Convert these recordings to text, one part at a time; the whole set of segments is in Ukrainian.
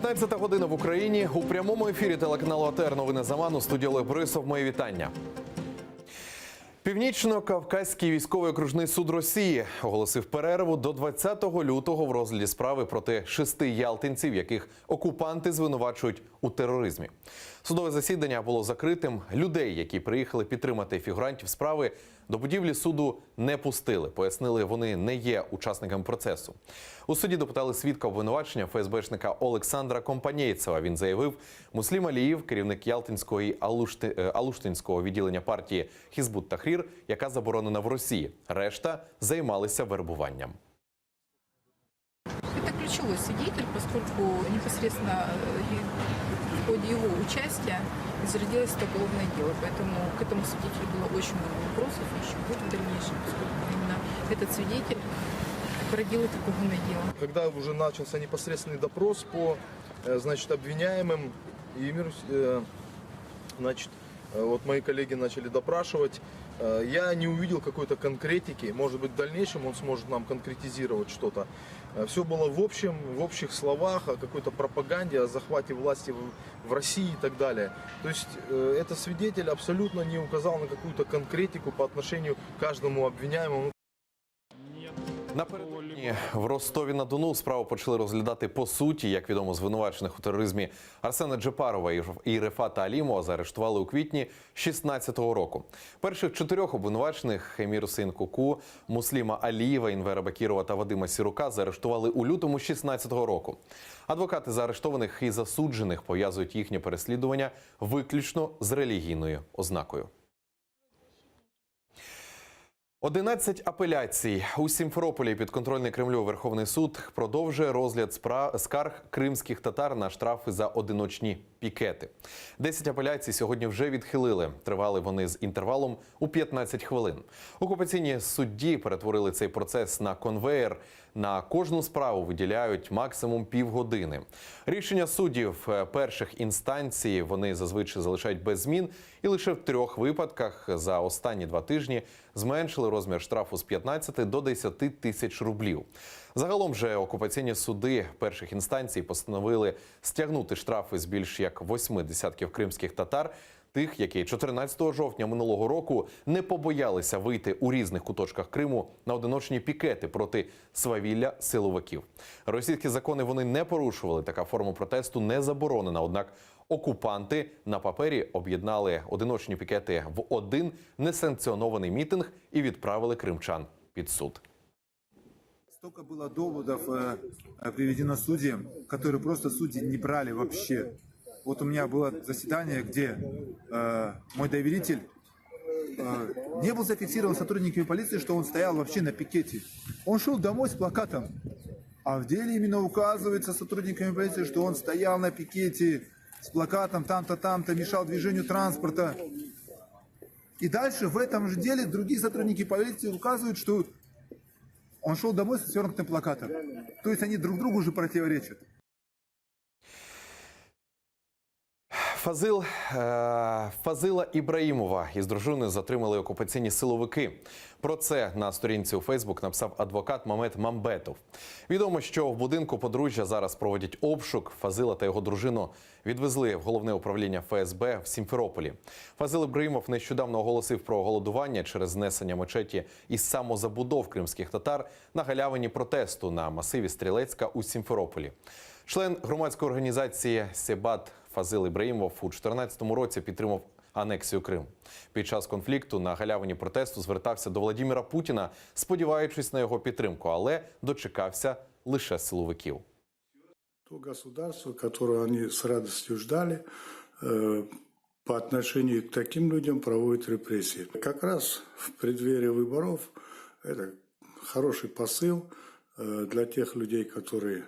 19 година в Україні. У прямому ефірі телеканалу АТР новини Заману. Студія Олег Борисов. Мої вітання. Північно-Кавказький військовий окружний суд Росії оголосив перерву до 20 лютого в розгляді справи проти 6 ялтинців, яких окупанти звинувачують у тероризмі. Судове засідання було закритим. Людей, які приїхали підтримати фігурантів справи, до будівлі суду не пустили. Пояснили, вони не є учасниками процесу. У суді допитали свідка обвинувачення ФСБшника Олександра Компанєйцева. Він заявив, Муслім Алієв, керівник Ялтинського і Алуштинського відділення партії Хізбут Тахрір, яка заборонена в Росії. Решта займалися вербуванням. Это ключевой свидетель, поскольку непосредственно в ходе его участия зародилось это уголовное дело. Поэтому к этому свидетелю было очень много вопросов, еще будет в дальнейшем, поскольку именно этот свидетель породил это уголовное дело. Когда уже начался непосредственный допрос по, значит, обвиняемым, значит, вот мои коллеги начали допрашивать, я не увидел какой-то конкретики, может быть в дальнейшем он сможет нам конкретизировать что-то. Все было в общих словах, о какой-то пропаганде, о захвате власти в России и так далее. То есть этот свидетель абсолютно не указал на какую-то конкретику по отношению к каждому обвиняемому. Напередодні в Ростові-на-Дону справу почали розглядати по суті. Як відомо, звинувачених у тероризмі Арсена Джепарова і Рефата Алімова заарештували у квітні 2016 року. Перших 4 обвинувачених – Емір Син Куку, Мусліма Алієва, Інвера Бакірова та Вадима Сірука – заарештували у лютому 2016 року. Адвокати заарештованих і засуджених пов'язують їхнє переслідування виключно з релігійною ознакою. 11 апеляцій. У Сімферополі підконтрольний Кремлю Верховний суд продовжує розгляд скарг кримських татар на штрафи за одиночні пікети. 10 апеляцій сьогодні вже відхилили. Тривали вони з інтервалом у 15 хвилин. Окупаційні судді перетворили цей процес на конвеєр. На кожну справу виділяють максимум півгодини. Рішення суддів перших інстанцій вони зазвичай залишають без змін. І лише в 3 випадках за останні 2 тижні зменшили розмір штрафу з 15 до 10 тисяч рублів. Загалом же окупаційні суди перших інстанцій постановили стягнути штрафи з більш як 8 десятків кримських татар, тих, які 14 жовтня минулого року не побоялися вийти у різних куточках Криму на одиночні пікети проти свавілля силовиків. Російські закони вони не порушували, така форма протесту не заборонена, однак окупанти на папері об'єднали одиночні пікети в один несанкціонований мітинг і відправили кримчан під суд. Столько было доводов приведено судьям, которые просто судьи не брали вообще. Вот у меня было заседание, где мой доверитель не был зафиксирован сотрудниками полиции, что он стоял вообще на пикете. Он шел домой с плакатом, а в деле именно указывается сотрудниками полиции, что он стоял на пикете с плакатом там-то, там-то, мешал движению транспорта. И дальше в этом же деле другие сотрудники полиции указывают, что он шел домой с свернутым плакатом. То есть они друг другу уже противоречат. Фазила Ібраїмова із дружиною затримали окупаційні силовики. Про це на сторінці у Фейсбук написав адвокат Мамед Мамбетов. Відомо, що в будинку подружжя зараз проводять обшук. Фазила та його дружину відвезли в головне управління ФСБ в Сімферополі. Фазил Ібраїмов нещодавно оголосив про голодування через знесення мечеті із самозабудов кримських татар на галявині протесту на масиві Стрілецька у Сімферополі. Член громадської організації «Себат» Фазил Ібраїмов у 2014 році підтримав анексію Криму. Під час конфлікту на галявині протесту звертався до Владимира Путіна, сподіваючись на його підтримку, але дочекався лише силовиків. То государство, которое они с радостью ждали, по отношению к таким людям проводит репрессии. Как раз в преддверии выборов это хороший посыл для тех людей, которые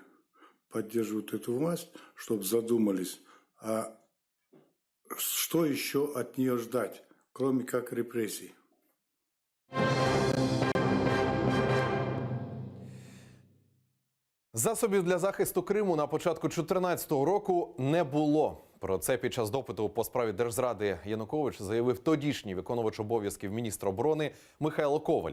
поддерживают эту власть, чтобы задумались, а что еще от нее ждать, кроме как репрессий. Засобів для захисту Криму на початку 2014 року не було. Про це під час допиту по справі держзради Януковича заявив тодішній виконувач обов'язків міністра оборони Михайло Коваль.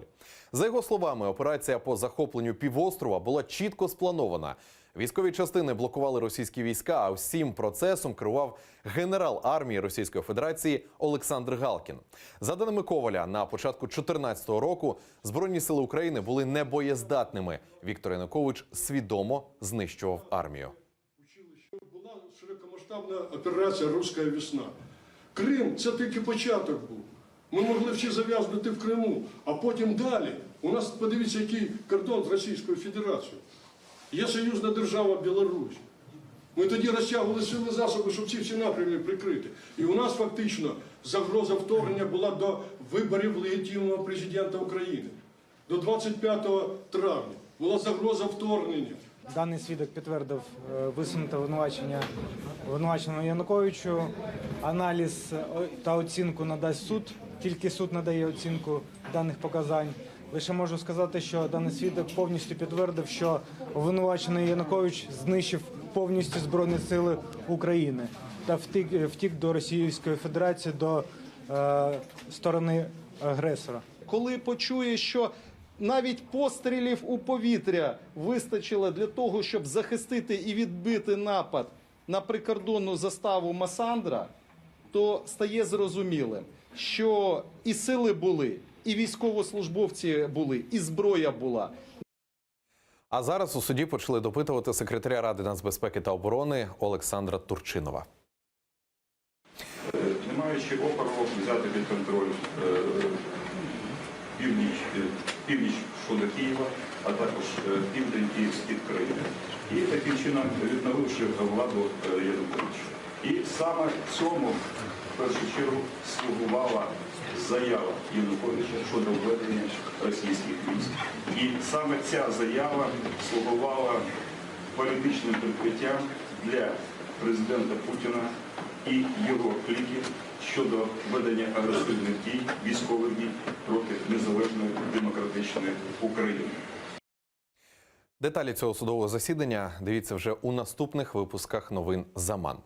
За його словами, операція по захопленню півострова була чітко спланована. Військові частини блокували російські війська, а всім процесом керував генерал армії Російської Федерації Олександр Галкін. За даними Коваля, на початку 2014 року Збройні сили України були небоєздатними. Віктор Янукович свідомо знищував армію. Була широкомасштабна операція «Руська весна». Крим – це тільки початок був. Ми могли всі зав'язнути в Криму, а потім далі. У нас, подивіться, який кордон з Російською Федерацією. Є союзна держава Білорусь. Ми тоді розтягували сили засоби, щоб ці всі напрямки прикрити. І у нас фактично загроза вторгнення була до виборів легітимного президента України. До 25 травня була загроза вторгнення. Даний свідок підтвердив висунуте обвинуваченому Януковичу. Аналіз та оцінку надасть суд. Тільки суд надає оцінку даних показань. Лише можу сказати, що даний свідок повністю підтвердив, що обвинувачений Янукович знищив повністю Збройні Сили України та втік до Російської Федерації, до сторони агресора. Коли почує, що навіть пострілів у повітря вистачило для того, щоб захистити і відбити напад на прикордонну заставу Масандра, то стає зрозумілим, що і сили були, і військовослужбовці були, і зброя була. А зараз у суді почали допитувати секретаря Ради нацбезпеки та оборони Олександра Турчинова. Не маючи опору взяти під контроль північ щодо Києва, а також південь і схід країни. І таким чином відновивши владу Януковича. І саме цьому, в першу чергу, слугувала заява Януковича щодо введення російських військ. І саме ця заява слугувала політичним прикриттям для президента Путіна і його кліків щодо ведення агресивних дій, військових дій проти незалежної демократичної України. Деталі цього судового засідання дивіться вже у наступних випусках новин «Заман».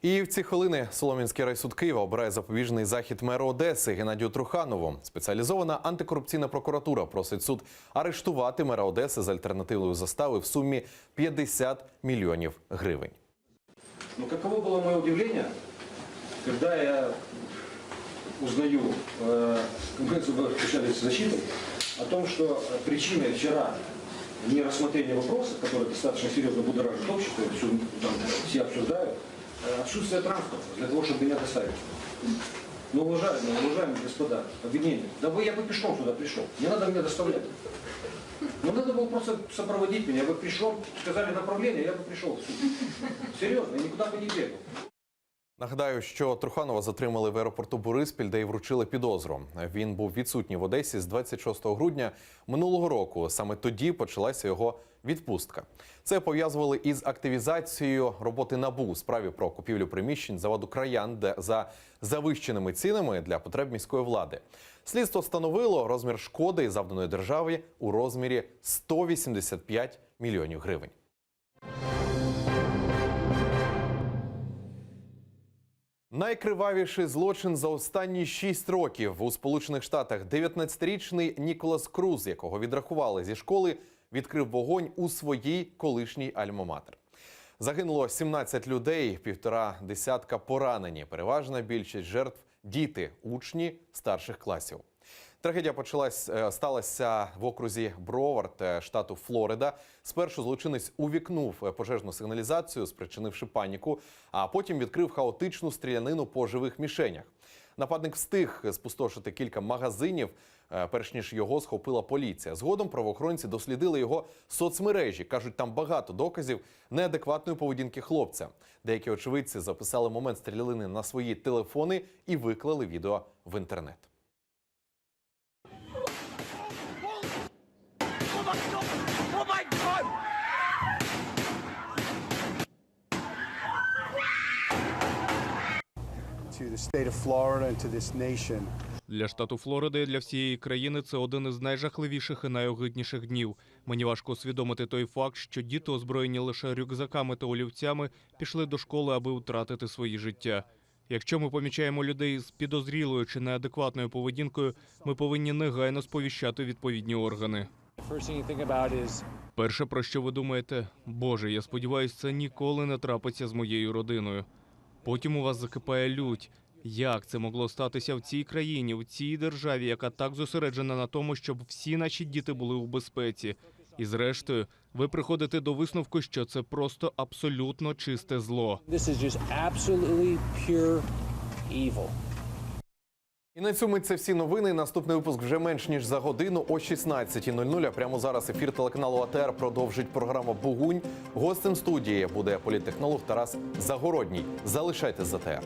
І в ці хвилини Солом'янський райсуд Києва обирає запобіжний захід мера Одеси Геннадію Труханову. Спеціалізована антикорупційна прокуратура просить суд арештувати мера Одеси з альтернативною заставою в сумі 50 мільйонів гривень. Но каково было мое удивление, когда я узнаю, мы общались с защитой, о том, что причиной вчера не рассмотрения вопроса, который достаточно серьезно будоражит общество, все обсуждают, отсутствие транспорта для того, чтобы меня доставить. Но, уважаемые господа, обвинение, да я бы пешком сюда пришел, не надо меня доставлять. Но надо было просто сопроводить меня, я бы пришел, сказали направление, я бы пришел. Серьезно, я никуда бы не бегал. Нагадаю, що Труханова затримали в аеропорту Бориспіль, де й вручили підозру. Він був відсутній в Одесі з 26 грудня минулого року. Саме тоді почалася його відпустка. Це пов'язували із активізацією роботи НАБУ у справі про купівлю приміщень заводу «Краян», де за завищеними цінами для потреб міської влади. Слідство встановило розмір шкоди, завданої державі, у розмірі 185 мільйонів гривень. Найкривавіший злочин за останні 6 років. У Сполучених Штатах 19-річний Ніколас Круз, якого відрахували зі школи, відкрив вогонь у своїй колишній альма-матер. Загинуло 17 людей, 1,5 десятка поранені. Переважна більшість жертв – діти, учні старших класів. Трагедія сталася в окрузі Бровард, штату Флорида. Спершу злочинець увікнув пожежну сигналізацію, спричинивши паніку, а потім відкрив хаотичну стрілянину по живих мішенях. Нападник встиг спустошити кілька магазинів, перш ніж його схопила поліція. Згодом правоохоронці дослідили його соцмережі. Кажуть, там багато доказів неадекватної поведінки хлопця. Деякі очевидці записали момент стрілянини на свої телефони і виклали відео в інтернет. Для штату Флорида і для всієї країни це один із найжахливіших і найогидніших днів. Мені важко усвідомити той факт, що діти, озброєні лише рюкзаками та олівцями, пішли до школи, аби втратити свої життя. Якщо ми помічаємо людей з підозрілою чи неадекватною поведінкою, ми повинні негайно сповіщати відповідні органи. Перше, про що ви думаєте, Боже, я сподіваюся, це ніколи не трапиться з моєю родиною. Потім у вас закипає лють. Як це могло статися в цій країні, в цій державі, яка так зосереджена на тому, щоб всі наші діти були у безпеці? І зрештою, ви приходите до висновку, що це просто абсолютно чисте зло. This is just absolutely pure evil. І на цьому це всі новини. Наступний випуск вже менш ніж за годину о 16:00. А прямо зараз ефір телеканалу АТR продовжить програма «Бугунь». Гостем студії буде політтехнолог Тарас Загородній. Залишайтесь з АТR.